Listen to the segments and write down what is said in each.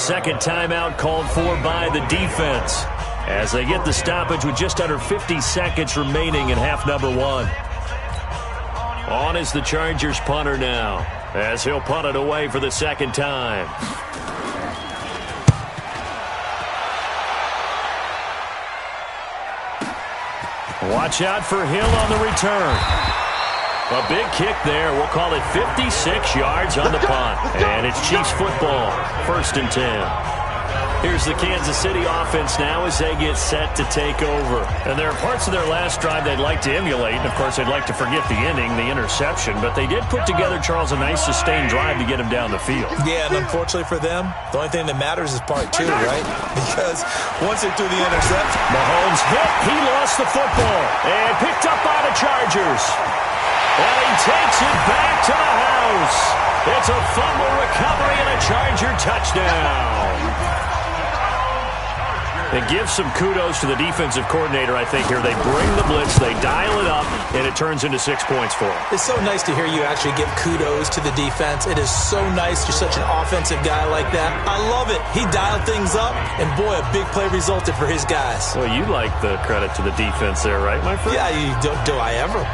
second timeout called for by the defense as they get the stoppage with just under 50 seconds remaining in half number one. On is the Chargers punter now as he'll punt it away for the second time. Watch out for Hill on the return. A big kick there. We'll call it 56 yards on the punt. And it's Chiefs football, 1st and 10. Here's the Kansas City offense now as they get set to take over. And there are parts of their last drive they'd like to emulate. And, of course, they'd like to forget the ending, the interception. But they did put together, Charles, a nice sustained drive to get him down the field. Yeah, and unfortunately for them, the only thing that matters is part 2, right? Because once they threw the interception, Mahomes hit. He lost the football. And picked up by the Chargers. And he takes it back to the house. It's a fumble recovery and a Charger touchdown. It gives some kudos to the defensive coordinator, I think, here. They bring the blitz, they dial it up, and it turns into 6 points for them. It's so nice to hear you actually give kudos to the defense. It is so nice. You're such an offensive guy like that. I love it. He dialed things up, and boy, a big play resulted for his guys. Well, you like the credit to the defense there, right, my friend? Yeah, do I ever?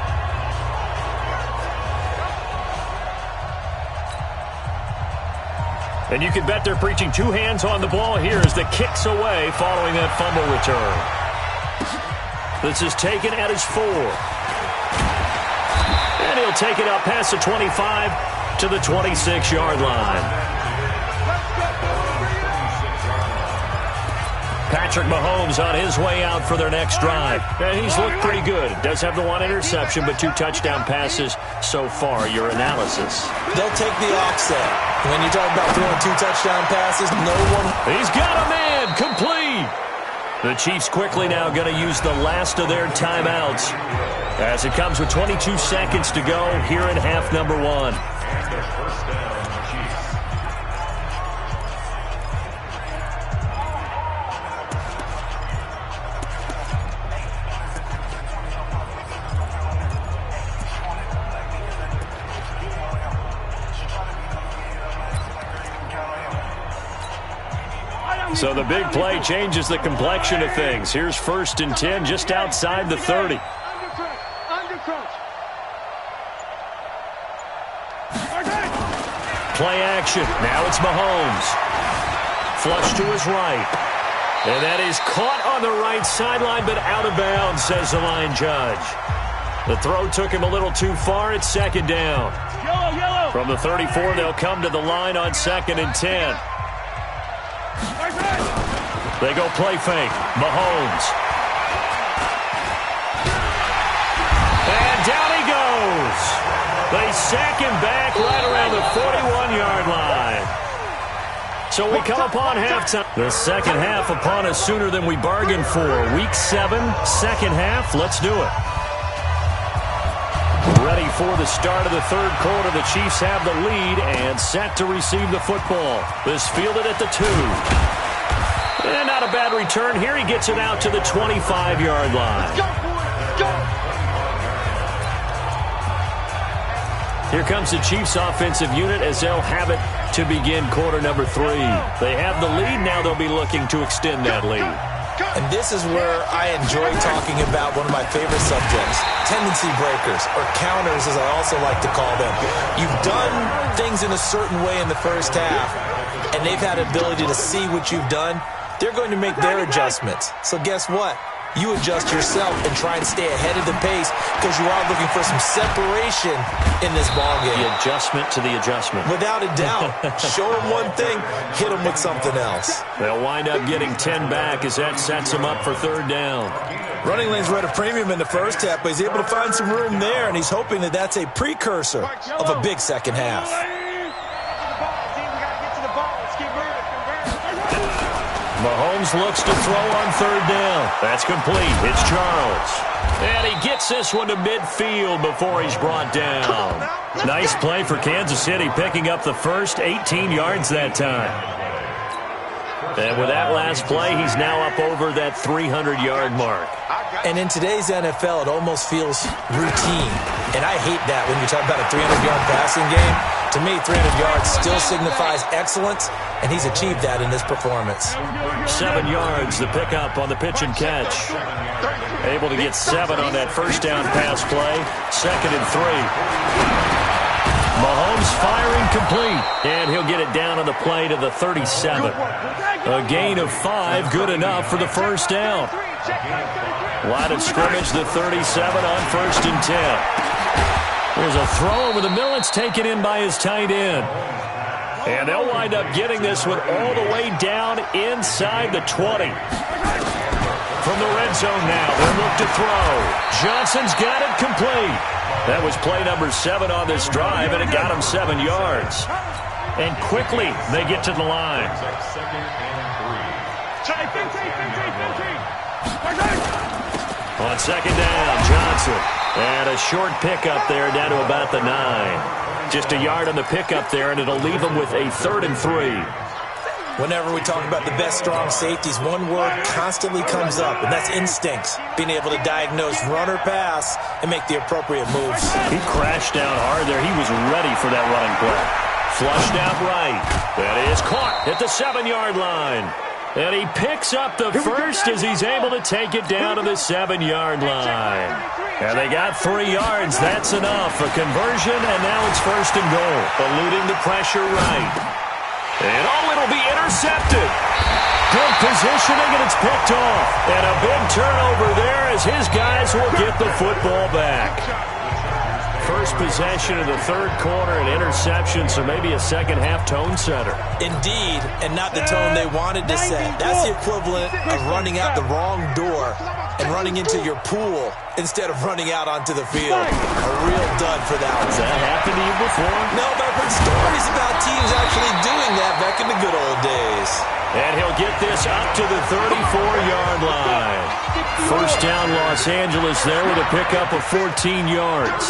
And you can bet they're preaching 2 hands on the ball here as the kick's away following that fumble return. This is taken at his 4. And he'll take it up past the 25 to the 26-yard line. Patrick Mahomes on his way out for their next drive. And he's looked pretty good. Does have the 1 interception, but 2 touchdown passes so far. Your analysis? They'll take the offset. When you talk about throwing 2 touchdown passes, no one... He's got a man. Complete. The Chiefs quickly now going to use the last of their timeouts as it comes with 22 seconds to go here in half number 1. So the big play changes the complexion of things. Here's 1st and 10 just outside the 30. Play action. Now it's Mahomes. Flush to his right. And that is caught on the right sideline, but out of bounds, says the line judge. The throw took him a little too far. It's 2nd down. From the 34, they'll come to the line on 2nd and 10. They go play fake. Mahomes. And down he goes. They sack him back right around the 41-yard line. So we come upon halftime. The second half upon us sooner than we bargained for. Week 7, second half. Let's do it. Ready for the start of the 3rd quarter. The Chiefs have the lead and set to receive the football. This fielded at the 2. And not a bad return here. He gets it out to the 25-yard line. Here comes the Chiefs offensive unit as they'll have it to begin quarter number 3. They have the lead. Now they'll be looking to extend that lead. And this is where I enjoy talking about one of my favorite subjects, tendency breakers, or counters as I also like to call them. You've done things in a certain way in the first half, and they've had ability to see what you've done. They're going to make their adjustments. So guess what? You adjust yourself and try and stay ahead of the pace because you are looking for some separation in this ballgame. The adjustment to the adjustment. Without a doubt. Show them one thing, hit them with something else. They'll wind up getting 10 back as that sets them up for 3rd down. Running lanes were at a premium in the first half, but he's able to find some room there, and he's hoping that that's a precursor of a big second half. Mahomes looks to throw on 3rd down. That's complete. It's Charles. And he gets this one to midfield before he's brought down. Nice play for Kansas City, picking up the first 18 yards that time. And with that last play, he's now up over that 300-yard mark. And in today's NFL, it almost feels routine. And I hate that when you talk about a 300-yard passing game. To me, 300 yards still signifies excellence, and he's achieved that in this performance. 7 yards, the pickup on the pitch and catch. Able to get 7 on that first down pass play. 2nd and 3. Mahomes firing complete, and he'll get it down on the play to the 37. A gain of 5, good enough for the first down. Line of scrimmage, the 37 on 1st and 10. There's a throw over the middle. It's taken in by his tight end. And they'll wind up getting this one all the way down inside the 20. From the red zone now, they'll look to throw. Johnson's got it complete. That was play number 7 on this drive, and it got him 7 yards. And quickly, they get to the line. On 2nd down, Johnson. And a short pickup there down to about the 9. Just a yard on the pickup there, and it'll leave them with a 3rd and 3. Whenever we talk about the best strong safeties, one word constantly comes up, and that's instincts. Being able to diagnose run or pass and make the appropriate moves. He crashed down hard there. He was ready for that running play. Flushed out right. That is caught at the 7-yard line. And he picks up the first as he's able to take it down to the 7-yard line. And they got 3 yards. That's enough. A conversion, and now it's 1st and goal. Eluding the pressure right. And it'll be intercepted. Good positioning, and it's picked off. And a big turnover there as his guys will get the football back. First possession of the 3rd quarter, an interception, so maybe a second-half tone setter. Indeed, and not the tone they wanted to set. That's the equivalent of running out the wrong door and running into your pool instead of running out onto the field. A real dud for that one. Has that happened to you before? No, but I've heard stories about teams actually doing that back in the good old days. And he'll get this up to the 34-yard line. First down, Los Angeles there with a pickup of 14 yards.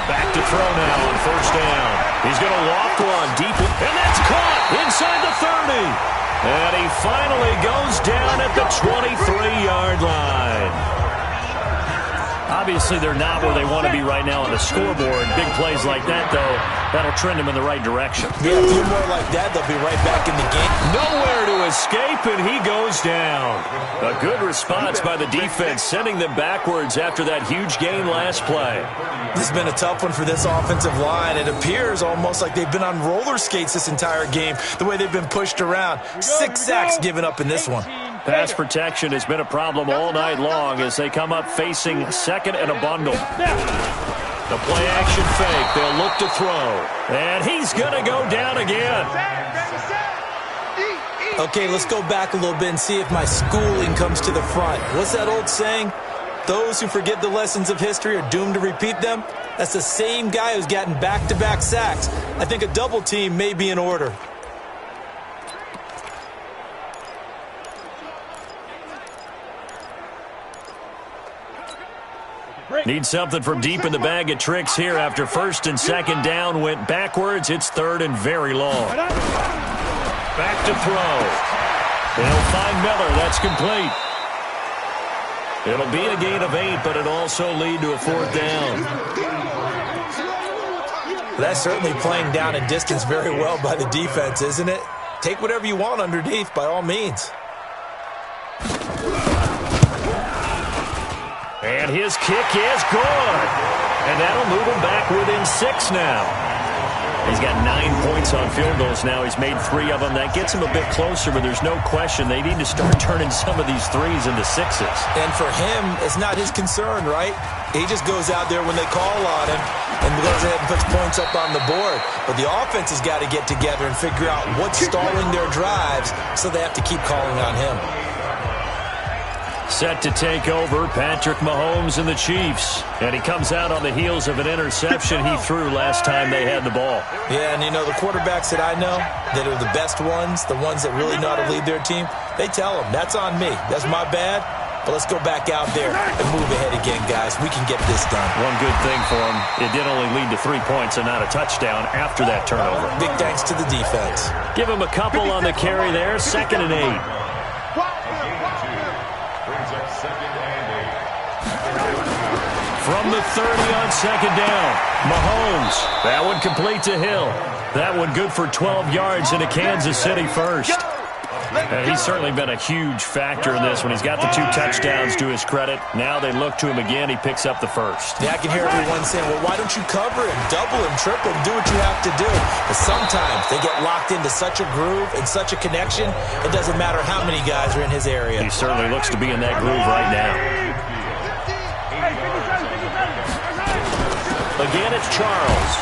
Back to throw now on 1st down. He's going to loft one deep, and that's caught inside the 30. And he finally goes down at the 23-yard line. Obviously, they're not where they want to be right now on the scoreboard. Big plays like that, though, that'll trend them in the right direction. Yeah, a few more like that, they'll be right back in the game. Nowhere to escape, and he goes down. A good response by the defense, sending them backwards after that huge gain last play. This has been a tough one for this offensive line. It appears almost like they've been on roller skates this entire game, the way they've been pushed around. 6 sacks given up in this one. Pass protection has been a problem all night long as they come up facing 2nd and a bundle. The play-action fake. They'll look to throw. And he's going to go down again. Okay, let's go back a little bit and see if my schooling comes to the front. What's that old saying? Those who forget the lessons of history are doomed to repeat them. That's the same guy who's gotten back-to-back sacks. I think a double team may be in order. Need something from deep in the bag of tricks here after 1st and 2nd down went backwards. It's 3rd and very long. Back to throw. They'll find Miller. That's complete. It'll be a gain of 8, but it'll also lead to a 4th down. That's certainly playing down and distance very well by the defense, isn't it? Take whatever you want underneath, by all means. And his kick is good. And that'll move him back within 6 now. He's got 9 points on field goals now. He's made 3 of them. That gets him a bit closer, but there's no question they need to start turning some of these 3s into 6s. And for him, it's not his concern, right? He just goes out there when they call on him and goes ahead and puts points up on the board. But the offense has got to get together and figure out what's stalling their drives, so they have to keep calling on him. Set to take over, Patrick Mahomes and the Chiefs. And he comes out on the heels of an interception he threw last time they had the ball. Yeah, and you know, the quarterbacks that I know that are the best ones, the ones that really know how to lead their team, they tell them, that's on me. That's my bad. But let's go back out there and move ahead again, guys. We can get this done. One good thing for him, it did only lead to 3 points and not a touchdown after that turnover. Big thanks to the defense. Give him a couple on the carry there, 2nd and 8. from the 30 on second down. Mahomes, that one complete to Hill. That one good for 12 yards into Kansas City first. And he's certainly been a huge factor in this one. He's got the 2 touchdowns to his credit. Now they look to him again. He picks up the first. Yeah, I can hear everyone saying, well, why don't you cover him, double him, triple him, do what you have to do. But sometimes they get locked into such a groove and such a connection, it doesn't matter how many guys are in his area. He certainly looks to be in that groove right now. Again, it's Charles.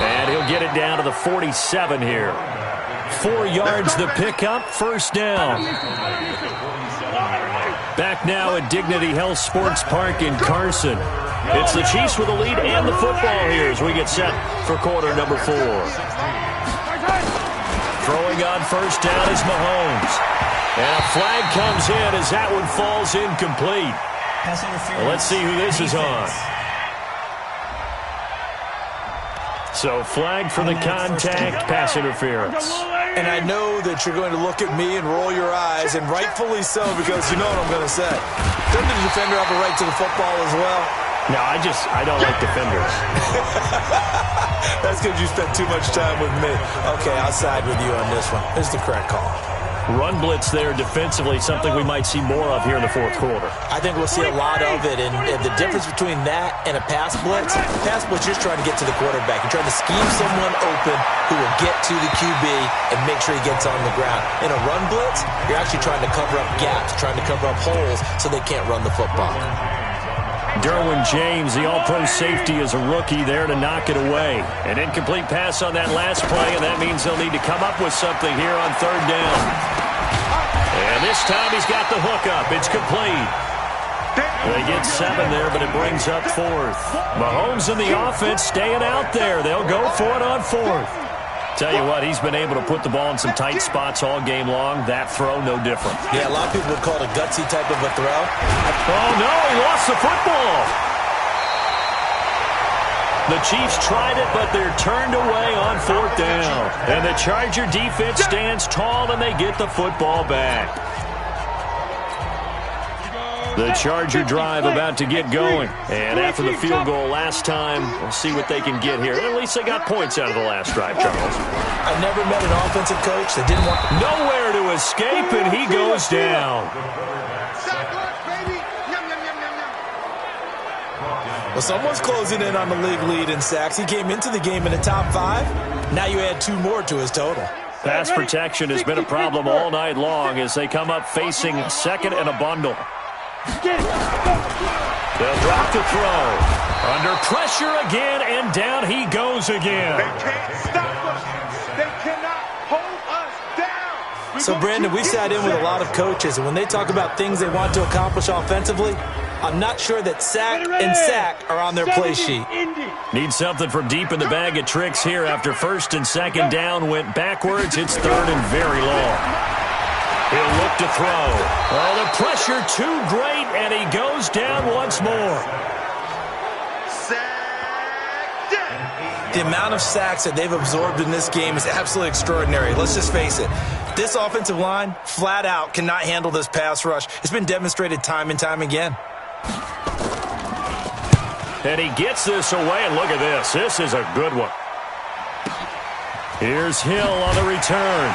And he'll get it down to the 47 here. 4 yards the pickup, first down. Back now at Dignity Health Sports Park in Carson. It's the Chiefs with the lead and the football here as we get set for quarter number 4. Throwing on first down is Mahomes. And a flag comes in as that one falls incomplete. Well, let's see who this is on. So flag for the contact, pass interference. And I know that you're going to look at me and roll your eyes, and rightfully so, because you know what I'm going to say. Doesn't the defender have a right to the football as well? No, I don't like defenders. That's because you spent too much time with me. Okay, I'll side with you on this one. Here's the correct call. Run blitz there defensively, something we might see more of here in the fourth quarter. I think we'll see a lot of it, and the difference between that and a pass blitz, you're just trying to get to the quarterback. You're trying to scheme someone open who will get to the QB and make sure he gets on the ground. In a run blitz, you're actually trying to cover up gaps, trying to cover up holes so they can't run the football. Derwin James, the all-pro safety, is a rookie there to knock it away. An incomplete pass on that last play, and that means they'll need to come up with something here on third down. And this time he's got the hookup. It's complete. They get 7 there, but it brings up fourth. Mahomes and the offense staying out there. They'll go for it on fourth. Tell you what, he's been able to put the ball in some tight spots all game long. That throw, no different. Yeah, a lot of people would call it a gutsy type of a throw. Oh, no, he lost the football. The Chiefs tried it, but they're turned away on fourth down. And the Charger defense stands tall, and they get the football back. The Charger drive about to get going. And after the field goal last time, we'll see what they can get here. At least they got points out of the last drive, Charles. I never met an offensive coach that didn't want... Nowhere to escape, and he goes down. Well, someone's closing in on the league lead in sacks. He came into the game in the top 5. Now you add 2 more to his total. Pass protection has been a problem all night long as they come up facing second and a bundle. They'll drop the throw. Under pressure again, and down he goes again. They can't stop us. They cannot hold us down. So, Brandon, we sat in with a lot of coaches, and when they talk about things they want to accomplish offensively, I'm not sure that sack and sack are on their play sheet. Need something from deep in the bag of tricks here after first and second down went backwards. It's third and very long. He'll look to throw. Oh, the pressure too great, and he goes down once more. The amount of sacks that they've absorbed in this game is absolutely extraordinary. Let's just face it. This offensive line, flat out, cannot handle this pass rush. It's been demonstrated time and time again. And he gets this away, and look at this. This is a good one. Here's Hill on the return.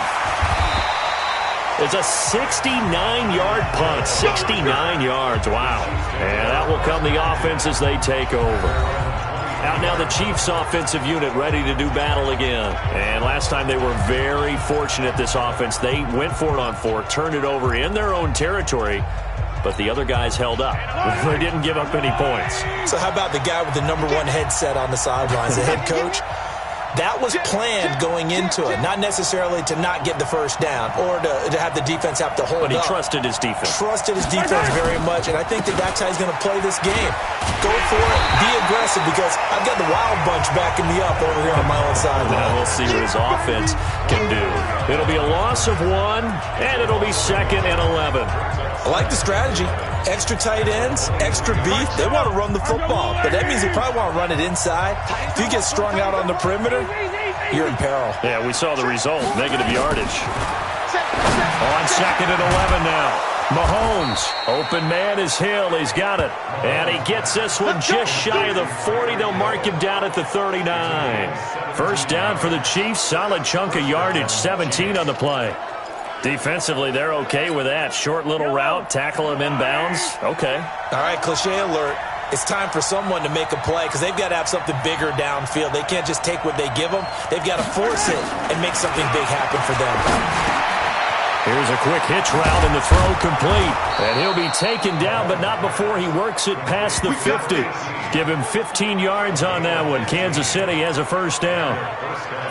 It's a 69-yard punt. 69 yards. Wow. And that will come the offense as they take over. Out now the Chiefs offensive unit ready to do battle again. And last time they were very fortunate, this offense. They went for it on 4, turned it over in their own territory, but the other guys held up. They didn't give up any points. So how about the guy with the number 1 headset on the sidelines, the head coach? That was planned going into it, not necessarily to not get the first down or to have the defense have to hold up. But he trusted his defense. Trusted his defense very much, and I think that's how he's going to play this game. Go for it, be aggressive, because I've got the wild bunch backing me up over here on my own sideline. Now we'll see what his offense can do. It'll be a loss of 1, and it'll be second and 11. I like the strategy. Extra tight ends, extra beef. They want to run the football, but that means they probably want to run it inside. If you get strung out on the perimeter, you're in peril. Yeah, we saw the result, negative yardage. On second and 11 now. Mahomes, open man is Hill. He's got it. And he gets this one just shy of the 40. They'll mark him down at the 39. First down for the Chiefs. Solid chunk of yardage, 17 on the play. Defensively, they're okay with that. Short little route, tackle him inbounds. Okay. All right, cliche alert. It's time for someone to make a play because they've got to have something bigger downfield. They can't just take what they give them. They've got to force it and make something big happen for them. Here's a quick hitch route and the throw complete. And he'll be taken down, but not before he works it past the 50. Give him 15 yards on that one. Kansas City has a first down.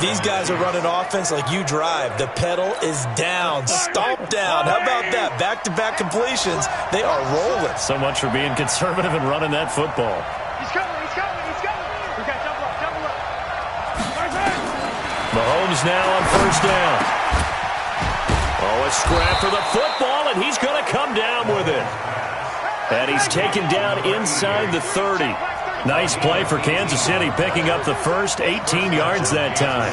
These guys are running offense like you drive. The pedal is down, stomp down. How about that? Back-to-back completions. They are rolling. So much for being conservative and running that football. He's coming, he's coming, he's coming. We got double up, double up. Mahomes now on first down. Oh, a scrap for the football, and he's going to come down with it. And he's taken down inside the 30. Nice play for Kansas City, picking up the first 18 yards that time.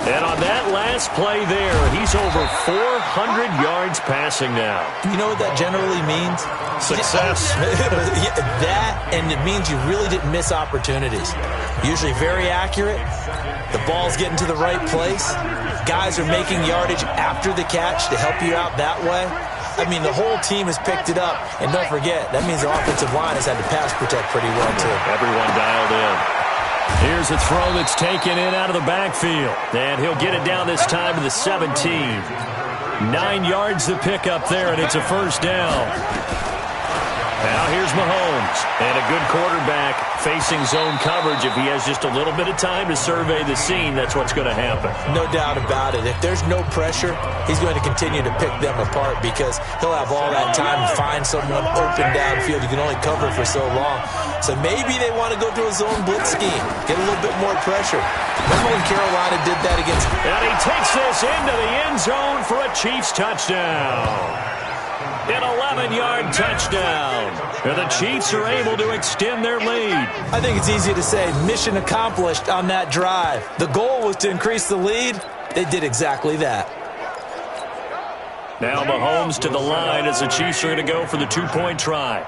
And on that last play there, he's over 400 yards passing now. You know what that generally means? Success. That, and it means you really didn't miss opportunities. Usually very accurate. The ball's getting to the right place. Guys are making yardage after the catch to help you out that way. I mean, the whole team has picked it up. And don't forget, that means the offensive line has had to pass protect pretty well, too. Everyone dialed in. Here's a throw that's taken in out of the backfield. And he'll get it down this time to the 17. 9 yards to pick up there, and it's a first down. Now here's Mahomes. And a good quarterback facing zone coverage. If he has just a little bit of time to survey the scene, that's what's going to happen. No doubt about it. If there's no pressure, he's going to continue to pick them apart because he'll have all that time to find someone open downfield. You can only cover for so long. So maybe they want to go to a zone blitz scheme, get a little bit more pressure. Remember when Carolina did that against... And he takes this into the end zone for a Chiefs touchdown. An 11-yard touchdown. And the Chiefs are able to extend their lead. I think it's easy to say mission accomplished on that drive. The goal was to increase the lead. They did exactly that. Now Mahomes to the line as the Chiefs are going to go for the two-point try.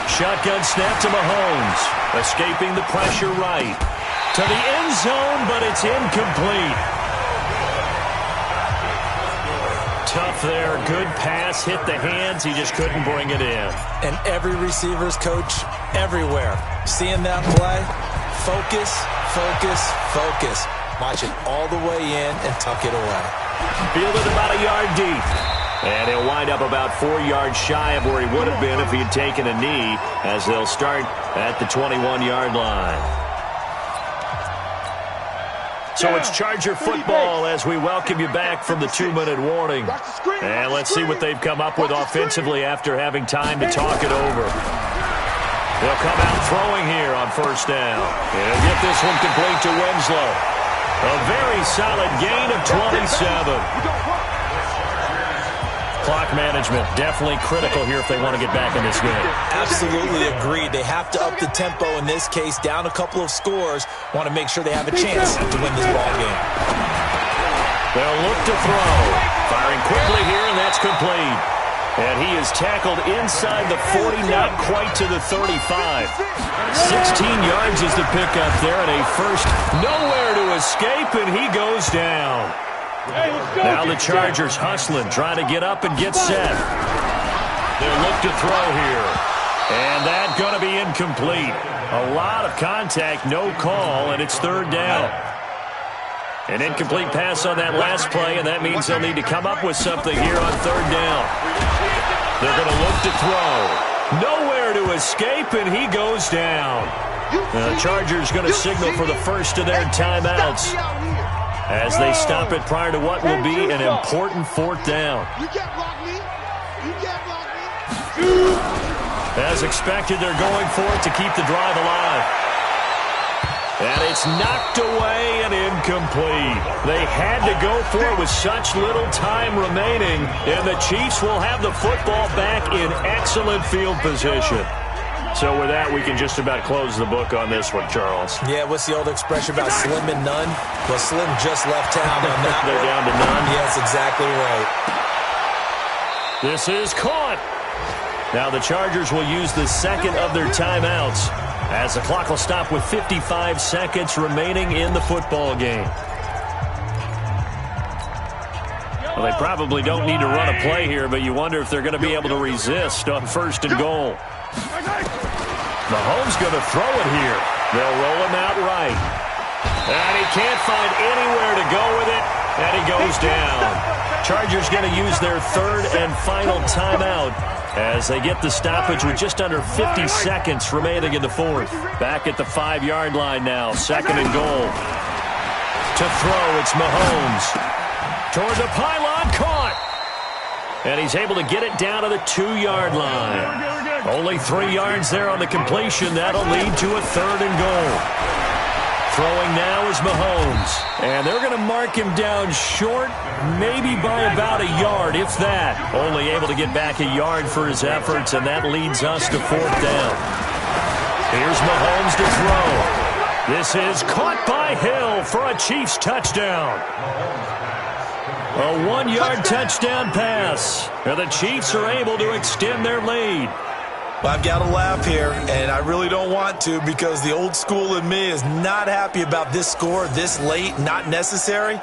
Shotgun snap to Mahomes. Escaping the pressure right. To the end zone, but it's incomplete. Tough there. Good pass. Hit the hands. He just couldn't bring it in. And every receiver's coach everywhere. Seeing that play, focus, focus, focus. Watch it all the way in and tuck it away. Fielded about a yard deep. And he'll wind up about 4 yards shy of where he would have been if he had taken a knee, as they'll start at the 21-yard line. So it's Charger football as we welcome you back from the 2-minute warning. And let's see what they've come up with offensively after having time to talk it over. They'll come out throwing here on first down. And get this one complete to Winslow. A very solid gain of 27. Clock management definitely critical here if they want to get back in this game. Absolutely agreed. They have to up the tempo in this case, down a couple of scores. Want to make sure they have a chance to win this ball game. They'll look to throw. Firing quickly here, and that's complete. And he is tackled inside the 40, not quite to the 35. 16 yards is the pickup there, and a first nowhere to escape, and he goes down. Now the Chargers hustling, trying to get up and get set. They'll look to throw here. And that's going to be incomplete. A lot of contact, no call, and it's third down. An incomplete pass on that last play, and that means they'll need to come up with something here on third down. They're going to look to throw. Nowhere to escape, and he goes down. The Chargers going to signal for the first of their timeouts as they stop it prior to what will be an important fourth down. As expected, they're going for it to keep the drive alive. And it's knocked away and incomplete. They had to go for it with such little time remaining, and the Chiefs will have the football back in excellent field position. So with that, we can just about close the book on this one, Charles. Yeah, what's the old expression about slim and none? Well, Slim just left town on that. They're down to none. Yes, exactly right. This is caught. Now the Chargers will use the second of their timeouts as the clock will stop with 55 seconds remaining in the football game. Well, they probably don't need to run a play here, but you wonder if they're going to be able to resist on 1st and goal. Mahomes going to throw it here. They'll roll him out right. And he can't find anywhere to go with it, and he goes down. Chargers going to use their 3rd and final timeout as they get the stoppage with just under 50 seconds remaining in the 4th. Back at the 5-yard line now, 2nd and goal. To throw, it's Mahomes. Toward the pylon, caught. And he's able to get it down to the 2-yard line. Only 3 yards there on the completion. That'll lead to a 3rd and goal. Throwing now is Mahomes. And they're going to mark him down short, maybe by about a yard, if that. Only able to get back a yard for his efforts, and that leads us to 4th down. Here's Mahomes to throw. This is caught by Hill for a Chiefs touchdown. A 1-yard touchdown pass. And the Chiefs are able to extend their lead. Well, I've got to laugh here, and I really don't want to because the old school in me is not happy about this score this late, not necessary.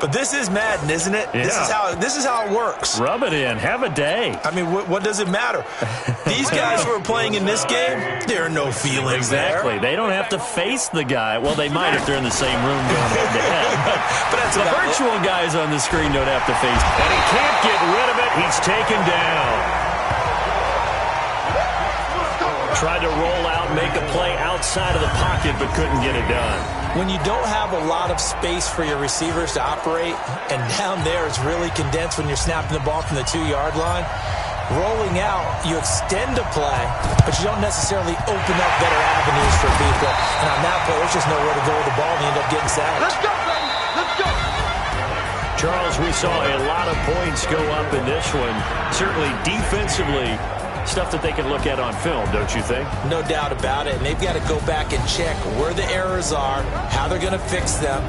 But this is Madden, isn't it? Yeah. This is how it works. Rub it in. Have a day. I mean, what does it matter? These guys who are playing in this game, there are no feelings exactly. there. They don't have to face the guy. Well, they might if they're in the same room going head-to-head. But that's the virtual guys on the screen don't have to face. And he can't get rid of it. He's taken down. Tried to roll out, make a play outside of the pocket, but couldn't get it done. When you don't have a lot of space for your receivers to operate, and down there it's really condensed when you're snapping the ball from the 2-yard line, rolling out, you extend a play, but you don't necessarily open up better avenues for people. And on that play, there's just nowhere to go with the ball, and you end up getting sacked. Let's go, baby. Let's go. Charles, we saw a lot of points go up in this one. Certainly defensively, stuff that they can look at on film, don't you think? No doubt about it. And they've got to go back and check where the errors are, how they're going to fix them,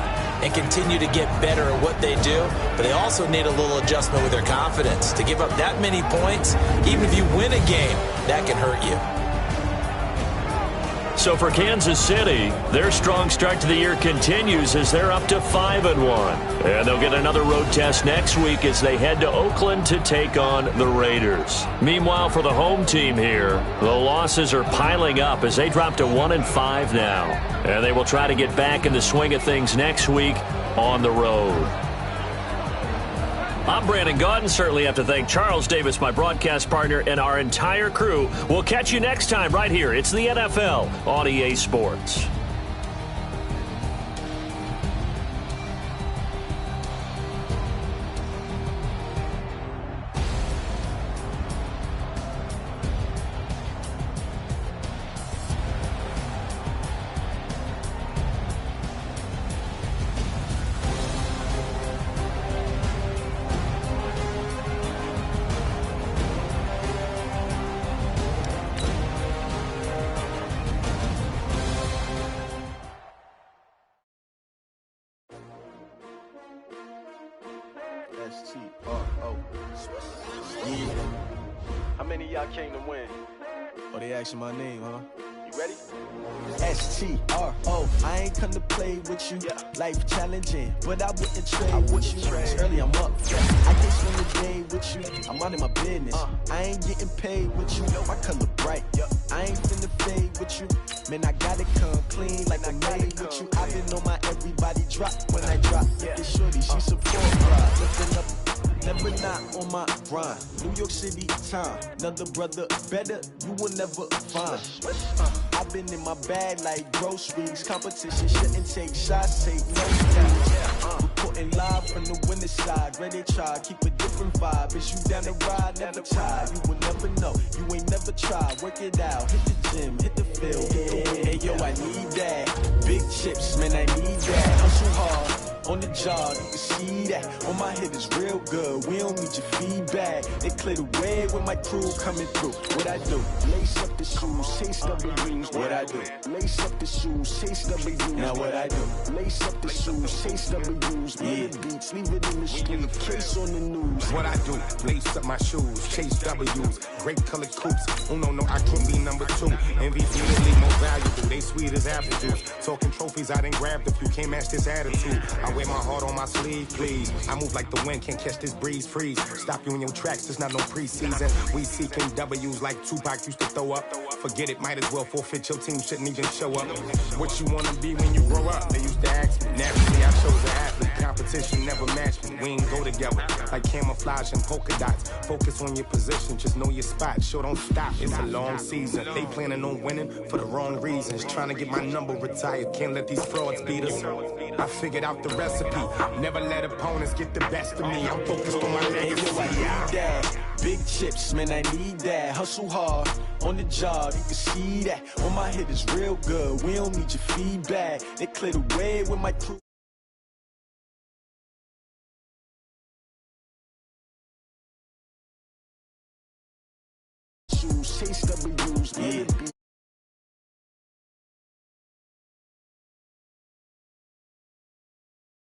and continue to get better at what they do. But they also need a little adjustment with their confidence. To give up that many points, even if you win a game, that can hurt you. So for Kansas City, their strong start to the year continues as they're up to 5-1. And they'll get another road test next week as they head to Oakland to take on the Raiders. Meanwhile, for the home team here, the losses are piling up as they drop to 1-5 now. And they will try to get back in the swing of things next week on the road. I'm Brandon Gaudin. Certainly have to thank Charles Davis, my broadcast partner, and our entire crew. We'll catch you next time right here. It's the NFL on EA Sports. S-T-R-O. Yeah. How many of y'all came to win? Oh, they asking my name, huh? You ready? S-T-R-O. I ain't come to play with you. Life challenging, but I wouldn't trade with you. It's early, I'm up. I can't spend the day with you. I'm out of my business. I ain't getting paid with you. My color bright. I ain't finna fade with you. Man, I gotta come clean like I made with you. I've been on my everybody drop when I drop. This shorty, she support ride. Lifting up. Never not on my grind. New York City time. Another brother better, you will never find. I've been in my bag like groceries. Competition shouldn't take shots, take no shots. Reporting live from the winning side. Ready to try, keep a different vibe. Is you down the ride? Never try. You will never know. You ain't never tried. Work it out. Hit the gym, hit the field. Hey yo, I need that. Big chips, man, I need that. Hustle hard. on the job, you can see that. On my head is real good, we don't need your feedback. They clear the way with my crew coming through. What I do? Lace up the shoes, chase W's. What I do? Lace up the shoes, chase W's. Now what I do? Lace up the shoes, chase W's. Yeah, beats, leave it in the street, case on the news. What I do? Lace up my shoes, chase W's. Great colored coops. Oh no, I can't be number 2. MVP the league more valuable. They sweet as apple juice. Talking trophies, I done grabbed a few. Can't match this attitude. I wear my heart on my sleeve, please. I move like the wind, can't catch this breeze. Freeze. Stop you in your tracks. There's not no preseason. We seeking W's like Tupac used to throw up. Forget it, might as well forfeit. Your team shouldn't even show up. What you wanna be when you grow up? They used to ask me. Naturally, I chose an athlete. Competition never matched me. We ain't go together like camouflage and polka dots. Focus on your position, just know your spot. Sure, don't stop. It's a long season. They planning on winning for the wrong reasons. Trying to get my number retired. Can't let these frauds beat us. I figured out the recipe. Never let opponents get the best of me. I'm focused on my legacy. I need that. Big chips, man, I need that. Hustle hard on the job, you can see that. On my head is real good, we don't need your feedback. They clear the way with my crew. Chase W's, yeah.